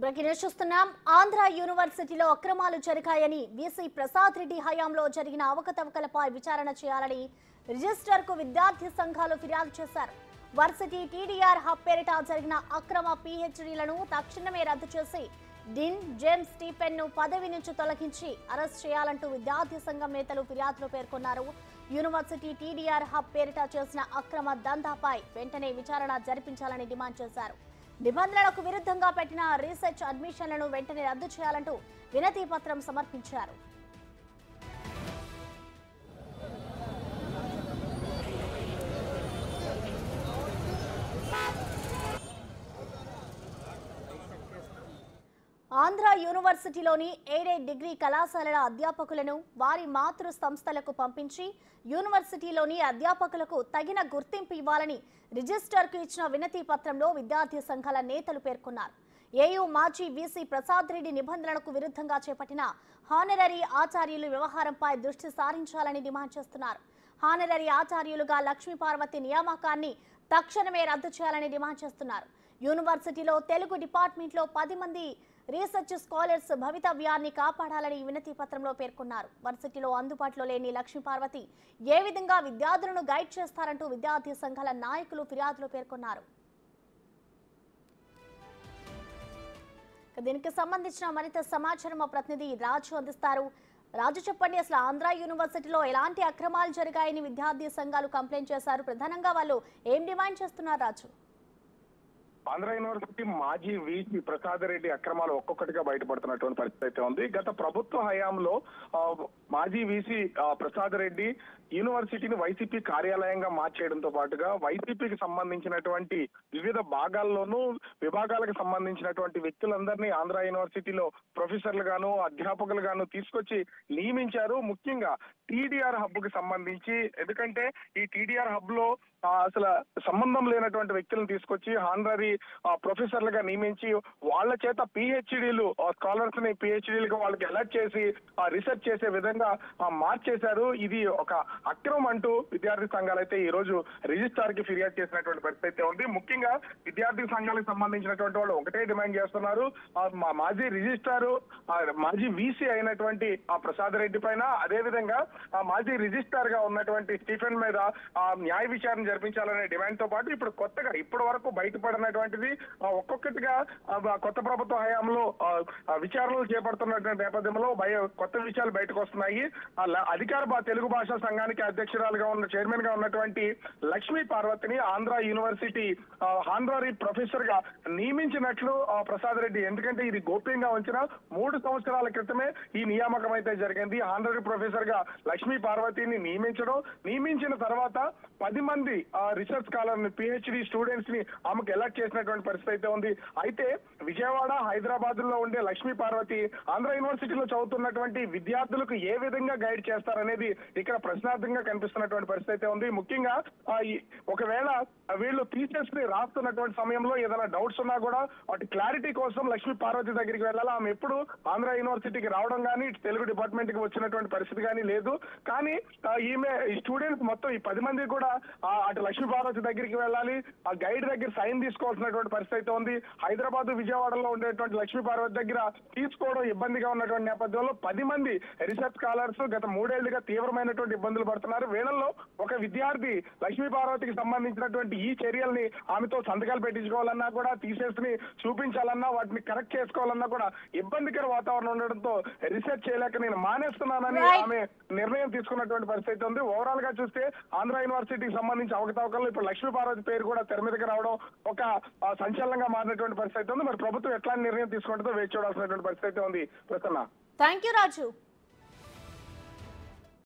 Breaking చూస్తున్నాం. ఆంధ్ర యూనివర్సిటీలో అక్రమాలు జరిగాయని వీసీ ప్రసాద్ రెడ్డి హయాంలో జరిగిన అవకతవకలపై విచారణ చేయాలని రిజిస్ట్రార్కు విద్యార్థి సంఘాలు ఫిర్యాదు చేశారు. వర్సిటీ టీడీఆర్ హబ్ పేరిట జరిగిన అక్రమ పీహెచ్డీలను తక్షణమే రద్దు చేసి డిన్ జేమ్స్ స్టీఫెన్ ను పదవి నుంచి తొలగించి అరెస్ట్ చేయాలంటూ విద్యార్థి సంఘం నేతలు ఫిర్యాదులో పేర్కొన్నారు. యూనివర్సిటీ టీడీఆర్ హబ్ పేరిట చేసిన అక్రమ దందాపై వెంటనే విచారణ జరిపించాలని డిమాండ్ చేశారు. నిబంధనలకు విరుద్ధంగా పెట్టిన రీసెర్చ్ అడ్మిషన్లను వెంటనే రద్దు చేయాలంటూ వినతి పత్రం సమర్పించారు. ఆంధ్ర యూనివర్సిటీలోని ఎయిడెడ్ డిగ్రీ కళాశాలల అధ్యాపకులను వారి మాతృ సంస్థలకు పంపించి యూనివర్సిటీలోని అధ్యాపకులకు తగిన గుర్తింపు ఇవ్వాలని రిజిస్ట్రార్కు ఇచ్చిన వినతి పత్రంలో విద్యార్థి సంఘాల నేతలు పేర్కొన్నారు. ఏయూ మాజీ వీసీ ప్రసాద్ రెడ్డి నిబంధనలకు విరుద్ధంగా చేపట్టిన హానరరీ ఆచార్యుల వ్యవహారంపై దృష్టి సారించాలని డిమాండ్ చేస్తున్నారు. హానరరీ ఆచార్యులుగా లక్ష్మీపార్వతి నియామకాన్ని తక్షణమే రద్దు చేయాలని డిమాండ్ చేస్తున్నారు. యూనివర్సిటీలో తెలుగు డిపార్ట్మెంట్లో 10 మంది రీసెర్చ్ స్కాలర్స్ భవితవ్యాన్ని కాపాడాలని వినతి పత్రంలో పేర్కొన్నారు. వర్సిటీలో అందుబాటులో లేని లక్ష్మీపార్వతి ఏ విధంగా విద్యార్థులను గైడ్ చేస్తారంటూ విద్యార్థి సంఘాల నాయకులు ఫిర్యాదులో పేర్కొన్నారు. దీనికి సంబంధించిన మరింత సమాచారం మా ప్రతినిధి రాజు అందిస్తారు. రాజు, చెప్పండి, అసలు ఆంధ్ర యూనివర్సిటీలో ఎలాంటి అక్రమాలు జరిగాయని విద్యార్థి సంఘాలు కంప్లైంట్ చేశారు? ప్రధానంగా వాళ్ళు ఏం డిమాండ్ చేస్తున్నారు రాజు? ఆంధ్ర యూనివర్సిటీ మాజీ వీసీ ప్రసాద్ రెడ్డి అక్రమాలు ఒక్కొక్కటిగా బయటపడుతున్నటువంటి పరిస్థితి అయితే ఉంది. గత ప్రభుత్వ హయాంలో మాజీ వీసీ ప్రసాద్ రెడ్డి యూనివర్సిటీని వైసీపీ కార్యాలయంగా మార్చేయడంతో పాటుగా వైసీపీకి సంబంధించినటువంటి వివిధ భాగాల్లోనూ విభాగాలకు సంబంధించినటువంటి వ్యక్తులందరినీ ఆంధ్ర యూనివర్సిటీలో ప్రొఫెసర్లు గాను అధ్యాపకులు గాను తీసుకొచ్చి నియమించారు. ముఖ్యంగా టీడీఆర్ హబ్ కి సంబంధించి, ఎందుకంటే ఈ టీడీఆర్ హబ్ లో అసలు సంబంధం లేనటువంటి వ్యక్తులను తీసుకొచ్చి హానరరీ ప్రొఫెసర్లుగా నియమించి వాళ్ళ చేత పిహెచ్డీలు స్కాలర్స్ ని పిహెచ్డీలుగా వాళ్ళకి అలర్ట్ చేసి రీసెర్చ్ చేసే విధంగా మార్చేశారు. ఇది ఒక అక్రమం అంటూ విద్యార్థి సంఘాలు అయితే ఈ రోజు రిజిస్ట్రార్ కి ఫిర్యాదు చేసినటువంటి పరిస్థితి ఉంది. ముఖ్యంగా విద్యార్థి సంఘాలకు సంబంధించినటువంటి వాళ్ళు ఒకటే డిమాండ్ చేస్తున్నారు. మాజీ రిజిస్ట్రార్ మాజీ వీసీ అయినటువంటి ప్రసాద్ రెడ్డి పైన, అదే విధంగా మాజీ రిజిస్ట్రార్ గా ఉన్నటువంటి స్టీఫెన్ మీద న్యాయ విచారణ జరిపించాలనే డిమాండ్ తో పాటు ఇప్పుడు కొత్తగా ఇప్పటి వరకు బయటపడినటువంటిది ఒక్కొక్కటిగా కొత్త ప్రభుత్వ హయాంలో విచారణలు చేపడుతున్నటువంటి నేపథ్యంలో కొత్త విషయాలు బయటకు వస్తున్నాయి. అధికార తెలుగు భాషా సంఘానికి అధ్యక్షురాలుగా ఉన్న చైర్మన్ గా ఉన్నటువంటి లక్ష్మీ పార్వతిని ఆంధ్ర యూనివర్సిటీ హానరరీ ప్రొఫెసర్ గా నియమించినట్లు ప్రసాద్ రెడ్డి, ఎందుకంటే ఇది గోప్యంగా ఉంచిన 3 సంవత్సరాల క్రితమే ఈ నియామకం అయితే జరిగింది. హానరరీ ప్రొఫెసర్ గా లక్ష్మీ పార్వతిని నియమించిన తర్వాత 10 మంది రీసెర్చ్ స్కాలర్ ని పిహెచ్డి స్టూడెంట్స్ ని ఆమెకు ఎలక్ట్ చేసినటువంటి పరిస్థితి అయితే ఉంది. అయితే విజయవాడ, హైదరాబాద్ లో ఉండే లక్ష్మీ పార్వతి ఆంధ్ర యూనివర్సిటీలో చదువుతున్నటువంటి విద్యార్థులకు ఏ విధంగా గైడ్ చేస్తారనేది ఇక్కడ ప్రశ్నార్థంగా కనిపిస్తున్నటువంటి పరిస్థితి అయితే ఉంది. ముఖ్యంగా ఒకవేళ వీళ్ళు టీచర్స్ ని రాస్తున్నటువంటి సమయంలో ఏదైనా డౌట్స్ ఉన్నా కూడా వాటి క్లారిటీ కోసం లక్ష్మీ పార్వతి దగ్గరికి వెళ్ళాలి. ఆమె ఎప్పుడు ఆంధ్ర యూనివర్సిటీకి రావడం కానీ తెలుగు డిపార్ట్మెంట్ కి వచ్చినటువంటి పరిస్థితి కానీ లేదు. కానీ ఈమె స్టూడెంట్స్ మొత్తం ఈ 10 మంది కూడా అటు లక్ష్మీ పార్వతి దగ్గరికి వెళ్ళాలి, ఆ గైడ్ దగ్గర సైన్ తీసుకోవాల్సినటువంటి పరిస్థితి అయితే ఉంది. హైదరాబాద్, విజయవాడలో ఉండేటువంటి లక్ష్మీ పార్వతి దగ్గర తీసుకోవడం ఇబ్బందిగా ఉన్నటువంటి నేపథ్యంలో 10 మంది రీసెర్చ్ స్కాలర్స్ గత 3 ఏళ్లుగా తీవ్రమైనటువంటి ఇబ్బందులు పడుతున్నారు. వీళ్ళల్లో ఒక విద్యార్థి లక్ష్మీ పార్వతికి సంబంధించినటువంటి ఈ చర్యల్ని ఆమెతో సంతకాలు పెట్టించుకోవాలన్నా కూడా, తీసేసి చూపించాలన్నా, వాటిని కరెక్ట్ చేసుకోవాలన్నా కూడా ఇబ్బందికర వాతావరణం ఉండడంతో రీసెర్చ్ చేయలేక నేను మానేస్తున్నానని ఆమె నిర్ణయం తీసుకున్నటువంటి పరిస్థితి ఉంది. ఓవరాల్ గా చూస్తే ఆంధ్ర యూనివర్సిటీకి సంబంధించి అవకతవకలు ఇప్పుడు లక్ష్మీ పార్వతి పేరు కూడా తెర మీదకి రావడం ఒక సంచలనంగా మారినటువంటి పరిస్థితి ఉంది. మరి ప్రభుత్వం ఎట్లాంటి నిర్ణయం తీసుకుంటుందో వేచి చూడాల్సినటువంటి పరిస్థితి ఉంది. Prasanna, thank you Raju.